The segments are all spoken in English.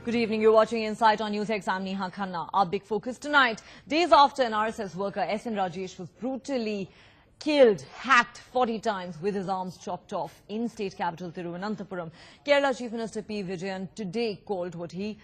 Good evening. You're watching Insight on NewsX. I'm Neha Khanna. Our big focus tonight. Days after an RSS worker, S N Rajesh, was brutally killed, hacked 40 times with his arms chopped off in state capital Thiruvananthapuram. Kerala Chief Minister P Vijayan today called what he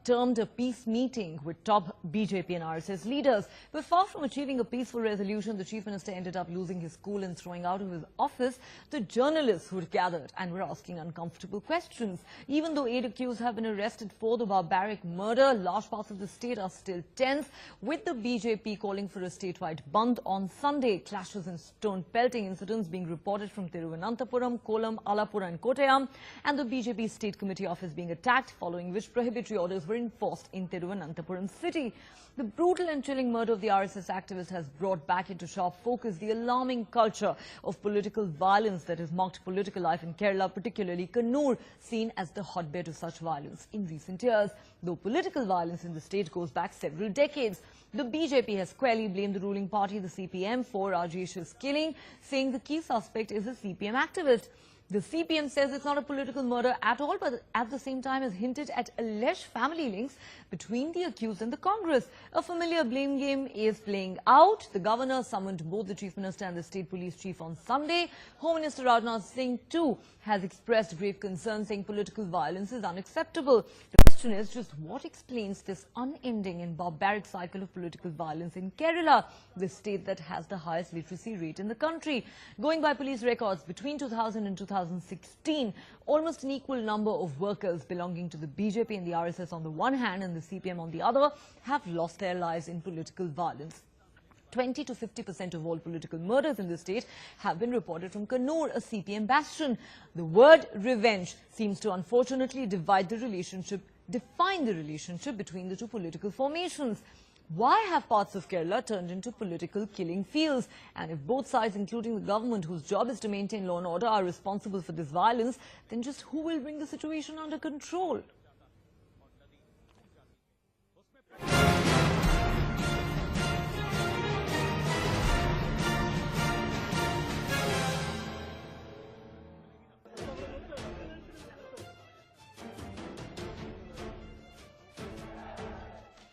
termed a peace meeting with top BJP and RSS leaders. But far from achieving a peaceful resolution, the Chief Minister ended up losing his cool and throwing out of his office the journalists who had gathered and were asking uncomfortable questions. Even though 8 accused have been arrested for the barbaric murder, large parts of the state are still tense, with the BJP calling for a statewide bandh on Sunday. Clashes and stone pelting incidents being reported from Thiruvananthapuram, Kollam, Alappuzha and Kottayam, and the BJP State Committee office being attacked, following which prohibitory orders were enforced in Thiruvananthapuram city. The brutal and chilling murder of the RSS activist has brought back into sharp focus the alarming culture of political violence that has marked political life in Kerala, particularly Kannur, seen as the hotbed of such violence in recent years. Though political violence in the state goes back several decades, the BJP has squarely blamed the ruling party, the CPM, for Rajesh's killing, saying the key suspect is a CPM activist. The CPM says it's not a political murder at all, but at the same time has hinted at alleged family links between the accused and the Congress. A familiar blame game is playing out. The governor summoned both the Chief Minister and the State Police Chief on Sunday. Home Minister Rajnath Singh too has expressed grave concern, saying political violence is unacceptable. The question is just what explains this unending and barbaric cycle of political violence in Kerala, the state that has the highest literacy rate in the country. Going by police records, between 2000 and 2016, almost an equal number of workers belonging to the BJP and the RSS on the one hand and the CPM on the other have lost their lives in political violence. 20 to 50% of all political murders in the state have been reported from Kannur, a CPM bastion. The word revenge seems to unfortunately define the relationship between the two political formations. Why have parts of Kerala turned into political killing fields? And if both sides, including the government, whose job is to maintain law and order, are responsible for this violence, then just who will bring the situation under control?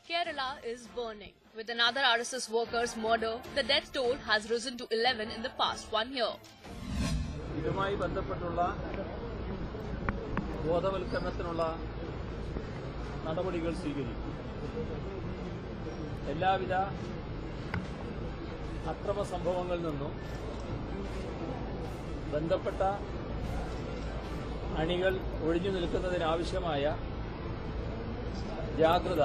Kerala is burning. With another RSS worker's murder, the death toll has risen to 11 in the past 1 year. ഇതുമായി ബന്ധപ്പെട്ടുള്ള ബോധവൽക്കരണത്തിനുള്ള നടപടികൾ സ്വീകരിക്കും. എല്ലാവിധ അക്രമ സംഭവങ്ങളിൽ നിന്നും ബന്ധപ്പെട്ട അണികൾ ഒഴിഞ്ഞു നിൽക്കുന്നതിനാവശ്യമായ ജാഗ്രത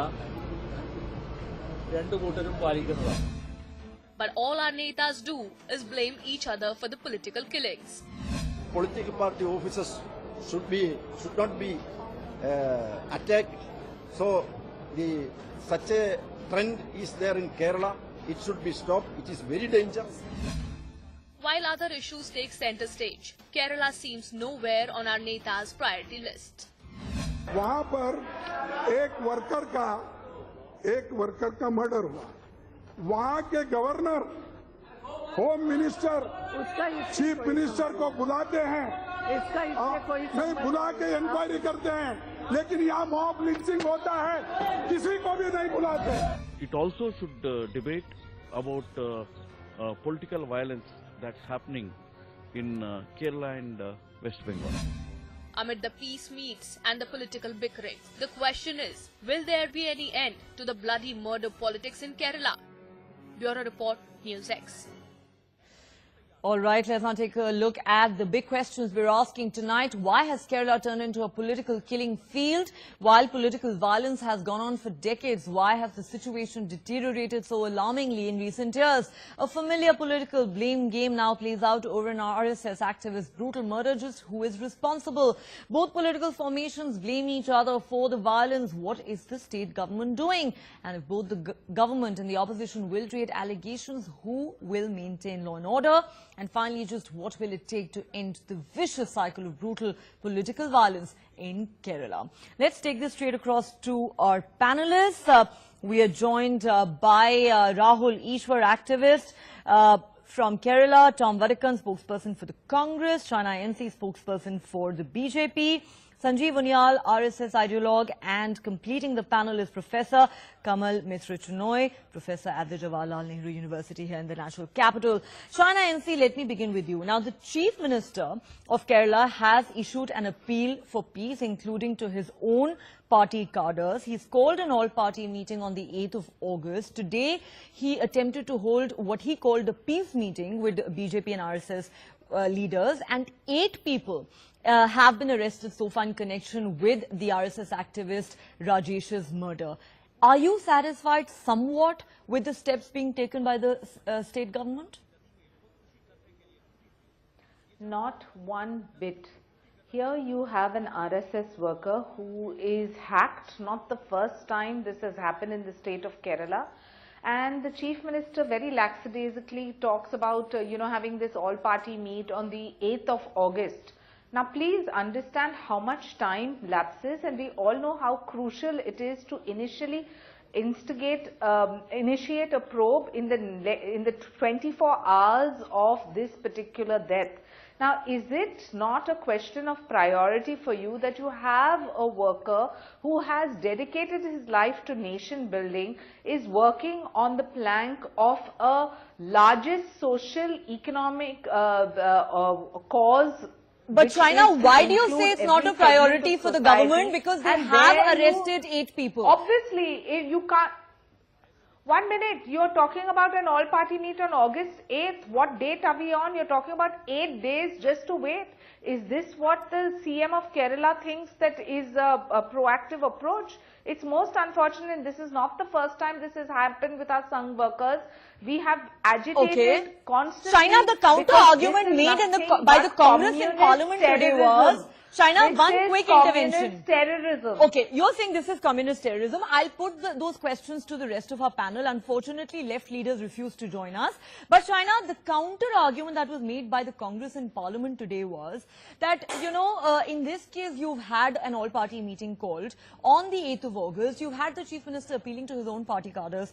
But all our netas do is blame each other for the political killings. Political party officers should not be attacked. So such a trend is there in Kerala. It should be stopped. It is very dangerous. While other issues take center stage, Kerala seems nowhere on our netas' priority list. वहाँ पर एक worker का murder हुआ. वहाँ के governor, home minister, chief minister को बुलाते हैं, नहीं बुला के इंक्वायरी करते हैं, लेकिन यहाँ मॉब लिंचिंग होता है, किसी को भी नहीं बुलाते. It also should debate about political violence that's happening in Kerala and West Bengal. Amid the peace meets and the political bickering, the question is, will there be any end to the bloody murder politics in Kerala? Bureau Report, NewsX. All right, let's now take a look at the big questions we're asking tonight. Why has Kerala turned into a political killing field? While political violence has gone on for decades, why has the situation deteriorated so alarmingly in recent years? A familiar political blame game now plays out over an RSS activist's brutal murder. Just who is responsible? Both political formations blame each other for the violence. What is the state government doing? And if both the government and the opposition will create allegations, who will maintain law and order? And finally, just what will it take to end the vicious cycle of brutal political violence in Kerala? Let's take this straight across to our panelists. We are joined by Rahul Ishwar, activist from Kerala, Tom Vadakkan, spokesperson for the Congress, China NC, spokesperson for the BJP, Sanjeev Unyal, RSS ideologue, and completing the panel is Professor Kamal Mitra Chinoy, Professor at the Jawaharlal Nehru University here in the national capital. Shaina NC, let me begin with you. Now, the Chief Minister of Kerala has issued an appeal for peace, including to his own party cadres. He's called an all-party meeting on the 8th of August. Today, he attempted to hold what he called a peace meeting with BJP and RSS leaders, and 8 people have been arrested so far in connection with the RSS activist Rajesh's murder. Are you satisfied somewhat with the steps being taken by the state government? Not one bit. Here you have an RSS worker who is hacked. Not the first time this has happened in the state of Kerala. And the Chief Minister very lackadaisically talks about, having this all-party meet on the 8th of August. Now, please understand how much time lapses, and we all know how crucial it is to initially initiate a probe in the 24 hours of this particular death. Now, is it not a question of priority for you that you have a worker who has dedicated his life to nation building, is working on the plank of a largest social economic cause? But Shaina, why do you say it's not a priority for the government? Because they have arrested 8 people. Obviously, if you can't. 1 minute, you're talking about an all-party meet on August 8th. What date are we on? You're talking about 8 days just to wait. Is this what the CM of Kerala thinks that is a proactive approach? It's most unfortunate, and this is not the first time this has happened with our Sangh workers. We have agitated constantly. Shaina, the counter-argument made by the Congress in Parliament today was... Shaina, one quick intervention. Terrorism. Okay, you're saying this is communist terrorism. I'll put those questions to the rest of our panel. Unfortunately, left leaders refused to join us. But Shaina, the counter-argument that was made by the Congress in Parliament today was that, in this case, you've had an all-party meeting called on the 8th of August. You've had the Chief Minister appealing to his own party cadres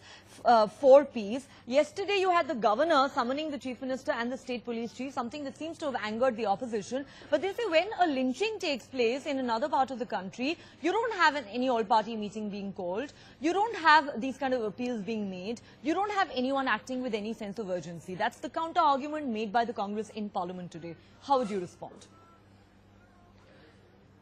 for peace. Yesterday, you had the governor summoning the Chief Minister and the state police chief, something that seems to have angered the opposition. But they say when a lynching takes place in another part of the country, you don't have any all-party meeting being called, you don't have these kind of appeals being made, you don't have anyone acting with any sense of urgency. That's the counter-argument made by the Congress in Parliament today. How would you respond?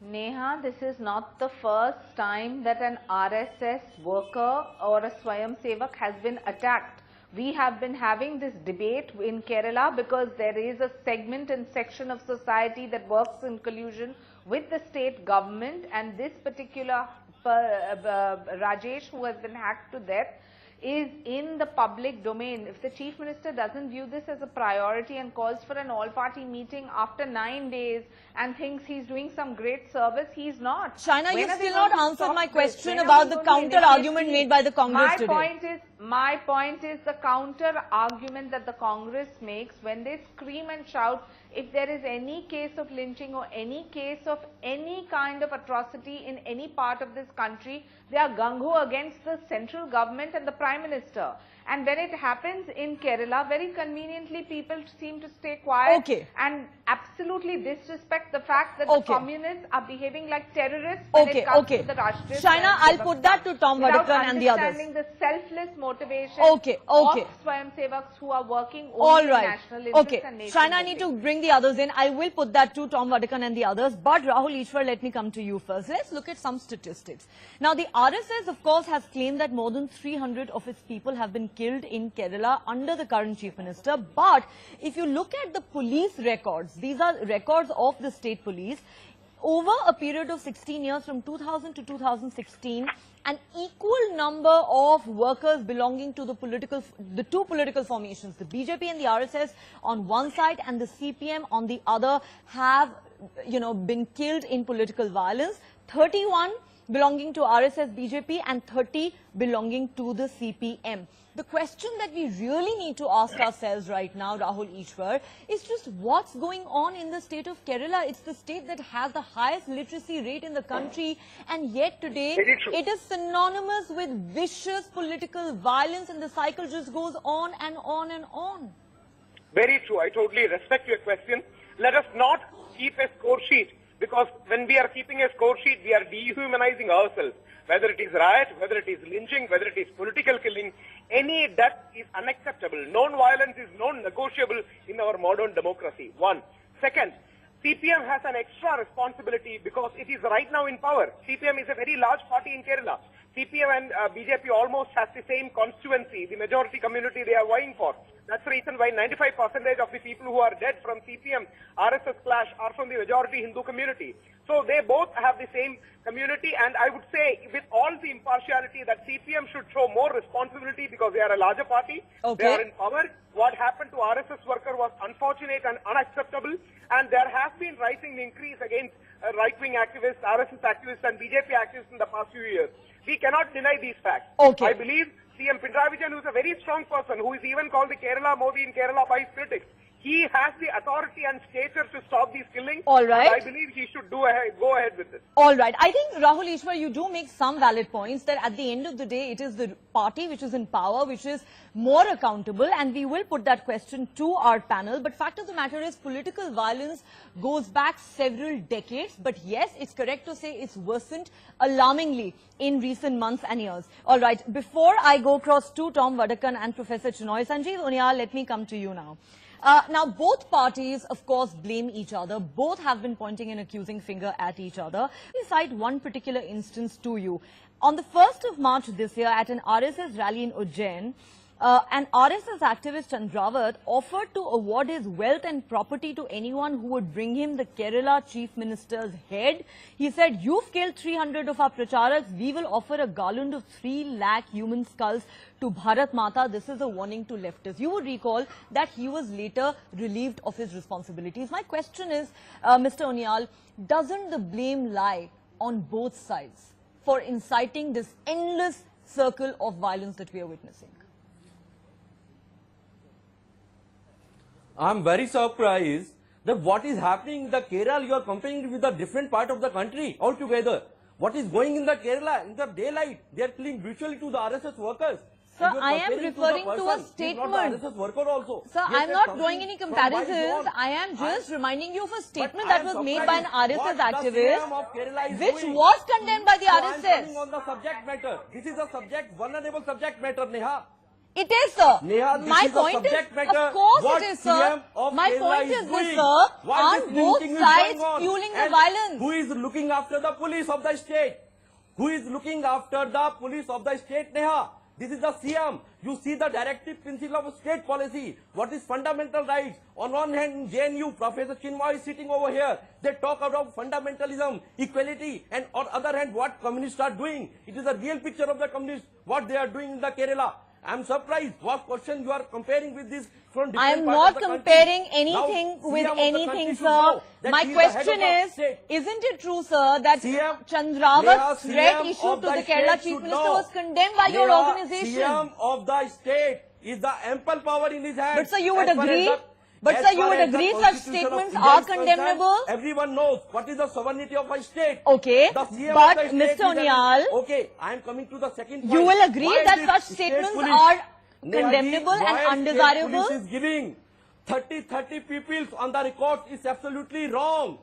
Neha, this is not the first time that an RSS worker or a Swayam Sevak has been attacked. We have been having this debate in Kerala because there is a segment and section of society that works in collusion with the state government, and this particular Rajesh, who has been hacked to death, is in the public domain. If the Chief Minister doesn't view this as a priority and calls for an all-party meeting after 9 days and thinks he's doing some great service, he's not. Shaina, you still not answered my question about the counter-argument made by the Congress today. My point is the counter-argument that the Congress makes when they scream and shout if there is any case of lynching or any case of any kind of atrocity in any part of this country, they are gung-ho against the central government and the Prime Minister. And when it happens in Kerala, very conveniently people seem to stay quiet and absolutely disrespect the fact that the communists are behaving like terrorists when it comes to the Rashtriya. Shaina, I'll put that to Tom Vadekar and the others. Understanding the selfless motivation of Swayam Sevaks who are working only in national interest and nation. Shaina, I need to bring the others in. I will put that to Tom Vadekar and the others. But Rahul Ishwar, let me come to you first. Let's look at some statistics. Now, the RSS, of course, has claimed that more than 300 of its people have been killed in Kerala under the current Chief Minister. But if you look at the police records, these are records of the state police, over a period of 16 years from 2000 to 2016, an equal number of workers belonging to the two political formations, the BJP and the RSS on one side and the CPM on the other, have, been killed in political violence. 31 belonging to RSS BJP and 30 belonging to the CPM. The question that we really need to ask ourselves right now, Rahul Ishwar, is just what's going on in the state of Kerala. It's the state that has the highest literacy rate in the country, and yet today it is synonymous with vicious political violence, and the cycle just goes on and on and on. Very true. I totally respect your question. Let us not keep a score sheet because when we are keeping a score sheet, we are dehumanizing ourselves. Whether it is riot, whether it is lynching, whether it is political killing, any death is unacceptable. Non-violence is non-negotiable in our modern democracy. One. Second, CPM has an extra responsibility because it is right now in power. CPM is a very large party in Kerala. CPM and BJP almost has the same constituency, the majority community they are vying for. That's the reason why 95% of the people who are dead from CPM RSS clash are from the majority Hindu community. So they both have the same community, and I would say with all the impartiality that CPM should show more responsibility because they are a larger party. Okay. They are in power. What happened to RSS worker was unfortunate and unacceptable, and there has been rising increase against right-wing activists, RSS activists and BJP activists in the past few years. We cannot deny these facts. Okay. I believe CM Pinarayi Vijayan, who is a very strong person, who is even called the Kerala Modi in Kerala by his critics, he has the authority and stature to stop these killings. All right. I believe he should go ahead with this. All right. I think, Rahul Ishwar, you do make some valid points that at the end of the day, it is the party which is in power, which is more accountable, and we will put that question to our panel. But fact of the matter is, political violence goes back several decades. But yes, it's correct to say it's worsened alarmingly in recent months and years. All right. Before I go across to Tom Vadakan and Professor Chinoy, Sanjeev Onyal, let me come to you now. Now, both parties, of course, blame each other. Both have been pointing an accusing finger at each other. Let me cite one particular instance to you. On the 1st of March this year, at an RSS rally in Ujjain, an RSS activist, Chandrawat, offered to award his wealth and property to anyone who would bring him the Kerala Chief Minister's head. He said, "You've killed 300 of our pracharaks. We will offer a garland of 3 lakh human skulls to Bharat Mata." This is a warning to leftists. You would recall that he was later relieved of his responsibilities. My question is, Mr. Onyal, doesn't the blame lie on both sides for inciting this endless circle of violence that we are witnessing? I'm very surprised that what is happening in the Kerala, you are comparing it with a different part of the country altogether. What is going in the Kerala, in the daylight, they are killing brutally to the RSS workers. Sir, I am referring to a statement. Not the RSS worker also. Sir, I am not drawing any comparisons. I am just reminding you of a statement that was made by an RSS activist, which was condemned by the RSS. I am coming on the subject matter. This is a vulnerable subject matter, Neha. It is, sir. Neha, my point is, of course it is, sir. My point is this, sir. On both sides fueling the violence. Who is looking after the police of the state? Who is looking after the police of the state, Neha? This is the CM. You see the directive principle of state policy. What is fundamental rights? On one hand, in JNU, Professor Chinmoy is sitting over here. They talk about fundamentalism, equality, and on other hand, what communists are doing. It is a real picture of the communists, what they are doing in the Kerala. I am surprised what question you are comparing with this from different I am not comparing anything now, with anything, sir. My question is, isn't it true, sir, that Chandrawat's threat issued to the Kerala Chief Minister was condemned by your organization? CM of the state is the ample power in his hand. But sir, you would agree? But sir, you would agree such statements are condemnable? Everyone knows what is the sovereignty of a state. Okay, but Mr. Onyal, okay, I am coming to the second point. You will agree that such statements are condemnable and undesirable? Police is giving 30 people on the record is absolutely wrong.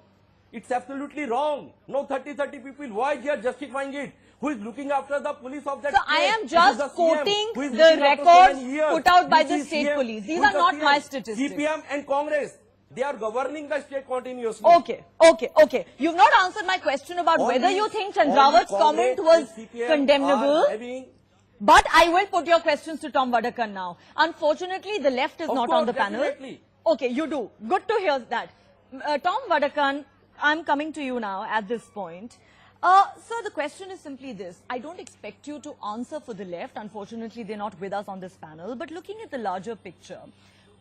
It's absolutely wrong. No 30 people. Why they are justifying it? Who is looking after the police of that state? So I am just quoting the records put out by the state police. These are not my statistics. CPM and Congress, they are governing the state continuously. Okay. You've not answered my question about whether you think Chandrawat's comment was condemnable. But I will put your questions to Tom Vadakan now. Unfortunately, the left is not on the panel. Okay, you do. Good to hear that. Tom Vadakan, I'm coming to you now at this point. Sir, the question is simply this. I don't expect you to answer for the left. Unfortunately, they're not with us on this panel. But looking at the larger picture,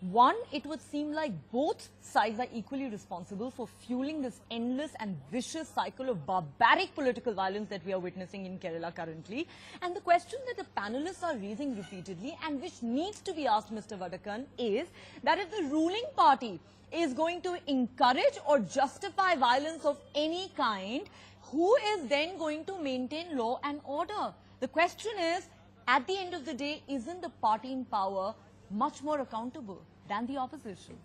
one, it would seem like both sides are equally responsible for fueling this endless and vicious cycle of barbaric political violence that we are witnessing in Kerala currently. And the question that the panelists are raising repeatedly and which needs to be asked, Mr. Vadakan, is that if the ruling party is going to encourage or justify violence of any kind, who is then going to maintain law and order? The question is, at the end of the day, isn't the party in power much more accountable than the opposition?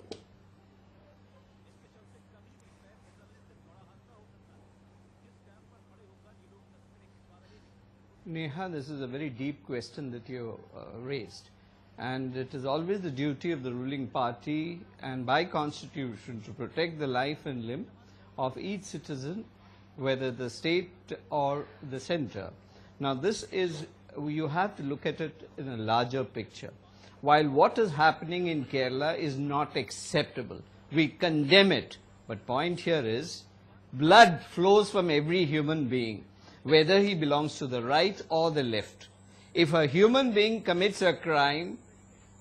Neha, this is a very deep question that you raised. And it is always the duty of the ruling party and by constitution to protect the life and limb of each citizen, whether the state or the center. Now this is, you have to look at it in a larger picture. While what is happening in Kerala is not acceptable, we condemn it. But point here is, blood flows from every human being, whether he belongs to the right or the left. If a human being commits a crime,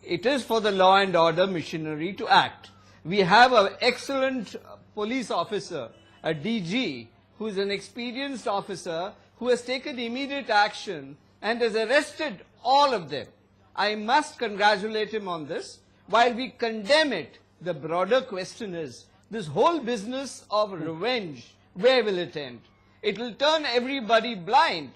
it is for the law and order machinery to act. We have an excellent police officer, a DG, who is an experienced officer who has taken immediate action and has arrested all of them. I must congratulate him on this. While we condemn it, the broader question is, this whole business of revenge, where will it end? It will turn everybody blind,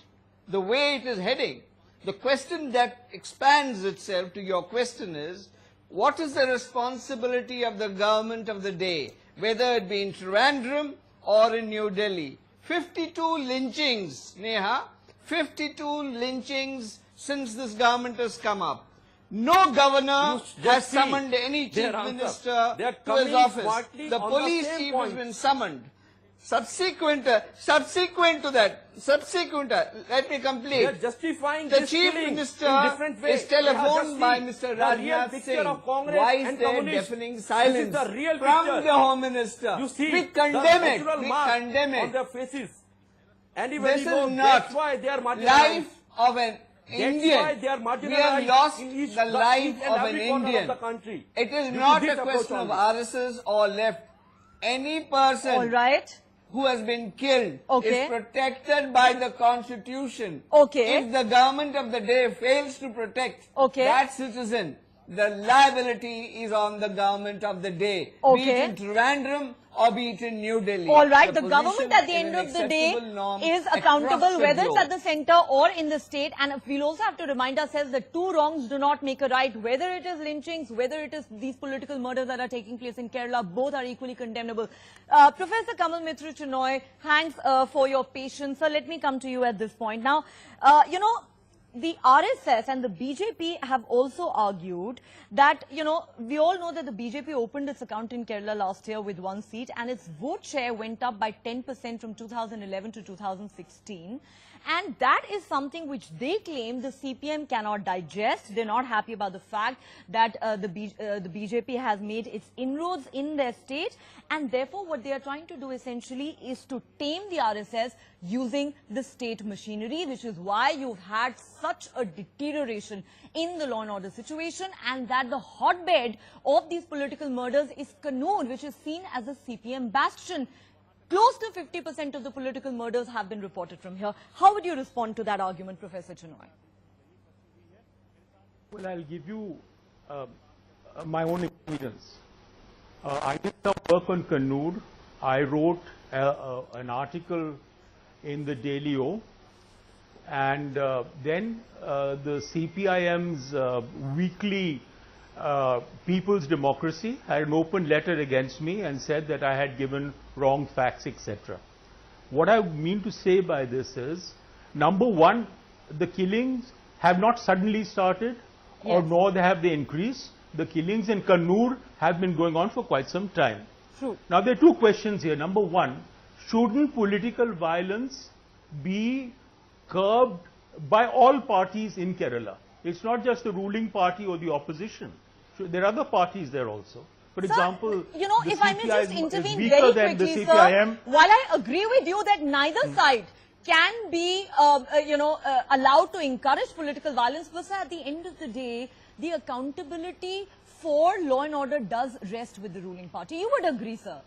the way it is heading. The question that expands itself to your question is, what is the responsibility of the government of the day, whether it be in Trivandrum or in New Delhi? 52 lynchings, Neha, 52 lynchings since this government has come up. No governor has summoned any chief minister to his office. The police chief has been summoned. Subsequent to that, let me complete. The chief minister is telephoned by Mr. Rajnath Singh. Why is there deafening silence from the Home Minister? We condemn it. We condemn it. This is not life of an Indian. We have lost the life of an Indian. It is not a question of RSS or left. Any person who has been killed is protected by the Constitution. If the government of the day fails to protect that citizen, the liability is on the government of the day, be it in Trivandrum or be it in New Delhi. All right, the government at the end of the day is accountable, whether it's at the center or in the state. And we'll also have to remind ourselves that two wrongs do not make a right. Whether it is lynchings, whether it is these political murders that are taking place in Kerala, both are equally condemnable. Professor Kamal Mitra Chinoy, thanks for your patience. Sir, let me come to you at this point. Now, you know, the RSS and the BJP have also argued that, you know, we all know that the BJP opened its account in Kerala last year with 1 seat and its vote share went up by 10% from 2011 to 2016. And that is something which they claim the CPM cannot digest. They're not happy about the fact that the BJP has made its inroads in their state. And therefore, what they are trying to do essentially is to tame the RSS using the state machinery, which is why you've had such a deterioration in the law and order situation, and that the hotbed of these political murders is Kannur, which is seen as a CPM bastion. Close to 50% of the political murders have been reported from here. How would you respond to that argument, Professor Chinoy? Well, I'll give you my own experience. I did some work on Kannur. I wrote an article in the Daily O, and then the CPIM's weekly People's Democracy had an open letter against me and said that I had given wrong facts, etc. What I mean to say by this is, number one, the killings have not suddenly started, or nor have they increased. The killings in Kannur have been going on for quite some time. True. Now there are two questions here. Number one, shouldn't political violence be curbed by all parties in Kerala? It's not just the ruling party or the opposition. There are other parties there also. For example, you know, if I may just intervene very quickly, sir, while I agree with you that neither side can be, allowed to encourage political violence, but sir, at the end of the day, the accountability for law and order does rest with the ruling party. You would agree, sir?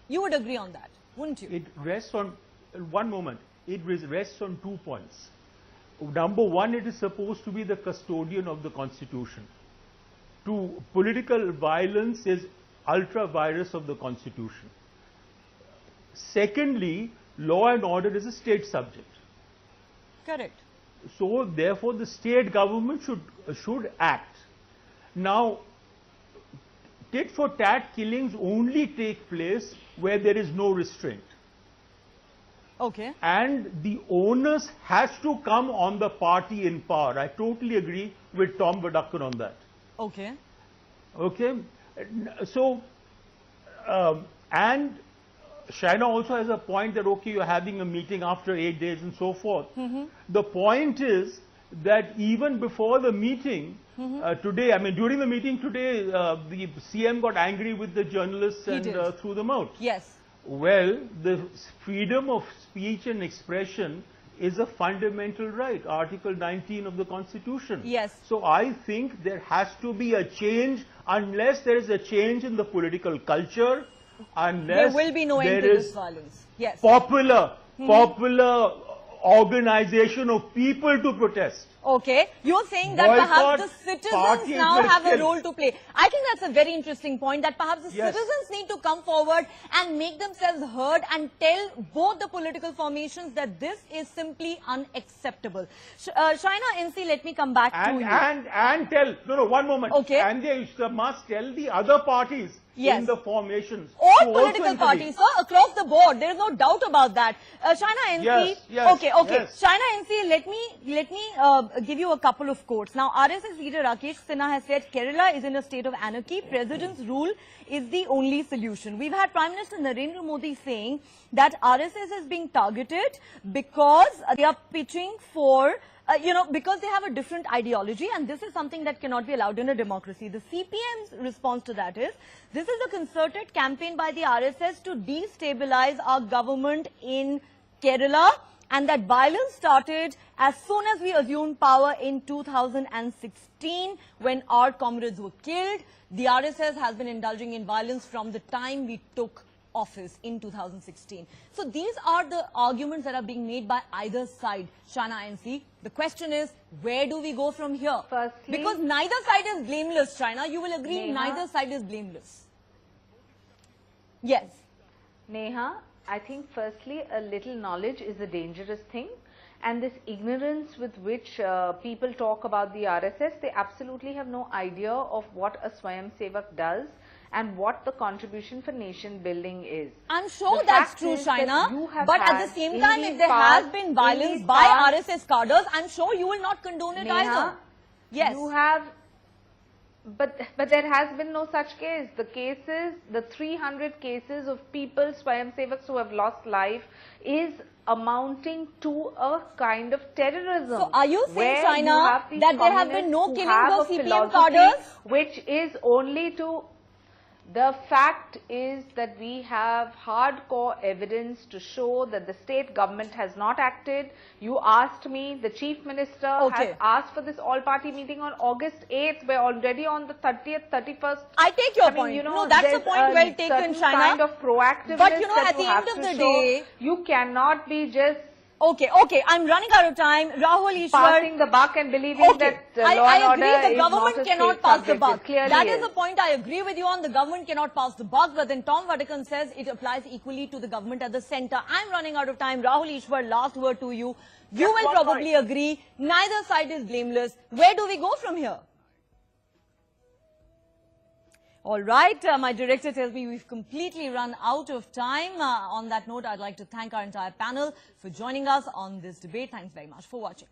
You would agree on that, wouldn't you? It rests on, one moment, it rests on 2 points. Number one, it is supposed to be the custodian of the Constitution. Political violence is ultra virus of the Constitution. Secondly, law and order is a state subject. Correct. So therefore the state government should act. Now, tit for tat killings only take place where there is no restraint. Okay. And the onus has to come on the party in power. I totally agree with Tom Vadakkar on that. Okay. Okay. So, and Shaina also has a point that, okay, you're having a meeting after 8 days and so forth. The point is that even before the meeting, today, I mean, during the meeting today, the CM got angry with the journalists and threw them out. Yes. Well, the freedom of speech and expression is a fundamental right, Article 19 of the Constitution. Yes. So I think there has to be a change, unless there is a change in the political culture, unless there will be no end to this violence. Yes. Popular organization of people to protest. Okay, you're saying that perhaps the citizens now have a role to play. I think that's a very interesting point, that perhaps the citizens need to come forward and make themselves heard and tell both the political formations that this is simply unacceptable. Shaina NC, let me come back to you. And tell, no, one moment. Okay. And they must tell the other parties in the formations. All political parties, sir, across the board. There is no doubt about that. Shaina NC. Okay. Shaina NC, let me give you a couple of quotes. Now, RSS leader Rakesh Sinha has said Kerala is in a state of anarchy. President's rule is the only solution. We've had Prime Minister Narendra Modi saying that RSS is being targeted because they are pitching for because they have a different ideology, and this is something that cannot be allowed in a democracy. The CPM's response to that is, this is a concerted campaign by the RSS to destabilize our government in Kerala, and that violence started as soon as we assumed power in 2016 when our comrades were killed. The RSS has been indulging in violence from the time we took office in 2016. So these are the arguments that are being made by either side, Shaina NC. The question is, where do we go from here? Firstly, because neither side is blameless, Shaina. You will agree, neither side is blameless. Yes. Neha, I think firstly, a little knowledge is a dangerous thing. And this ignorance with which people talk about the RSS, they absolutely have no idea of what a Swayamsevak does and what the contribution for nation building is. I'm sure that's true, Shaina, but at the same time, if there has been violence by RSS cadres, I'm sure you will not condone it either. Yes. You have, but there has been no such case. The cases, the 300 cases of people, Swayamsevaks who have lost life, is amounting to a kind of terrorism. So are you saying, Shaina, that there have been no killings of CPM cadres? Which is only to... The fact is that we have hardcore evidence to show that the state government has not acted. You asked me, the Chief Minister has asked for this all-party meeting on August 8th. We're already on the 30th, 31st. I take your point. No, that's a point well taken, Shaina. Kind of proactiveness, but at the end of the day, you cannot be just... Okay, I'm running out of time. Rahul Ishwar. Passing the buck and believing that law and order I agree, the government cannot pass the buck. That is the point I agree with you on. The government cannot pass the buck, but then Tom Vadakkar says it applies equally to the government at the centre. I'm running out of time. Rahul Ishwar, last word to you. You will probably agree, neither side is blameless. Where do we go from here? All right, my director tells me we've completely run out of time. On that note, I'd like to thank our entire panel for joining us on this debate. Thanks very much for watching.